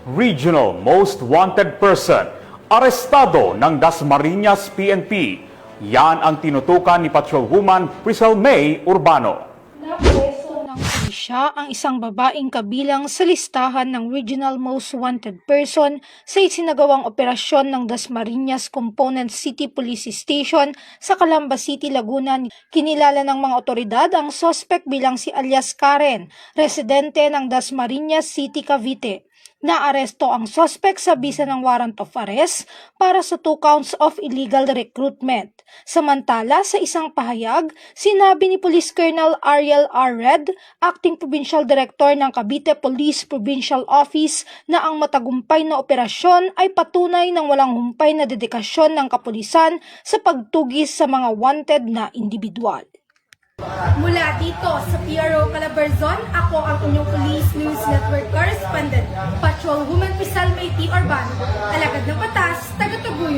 Regional Most Wanted Person, arestado ng Dasmariñas PNP. Yan ang tinutukan ni Patrolwoman Priscel May Urbano. Napreso ng pulisya ang isang babaeng kabilang sa listahan ng Regional Most Wanted Person sa isinagawang operasyon ng Dasmariñas Component City Police Station sa Calamba City, Laguna. Kinilala ng mga otoridad ang suspect bilang si alias Karen, residente ng Dasmariñas City, Cavite. Naaresto ang suspect sa bisa ng warrant of arrest para sa 2 counts of illegal recruitment. Samantala, sa isang pahayag, sinabi ni Police Colonel Ariel R. Red, Acting Provincial Director ng Cavite Police Provincial Office, na ang matagumpay na operasyon ay patunay ng walang humpay na dedikasyon ng kapulisan sa pagtugis sa mga wanted na individual. Mula dito sa PRO Calabarzon, ako ang inyong Police News Network Correspondent, Patrolwoman Priscel May Urbano, alagad ng batas, taga-tuguyod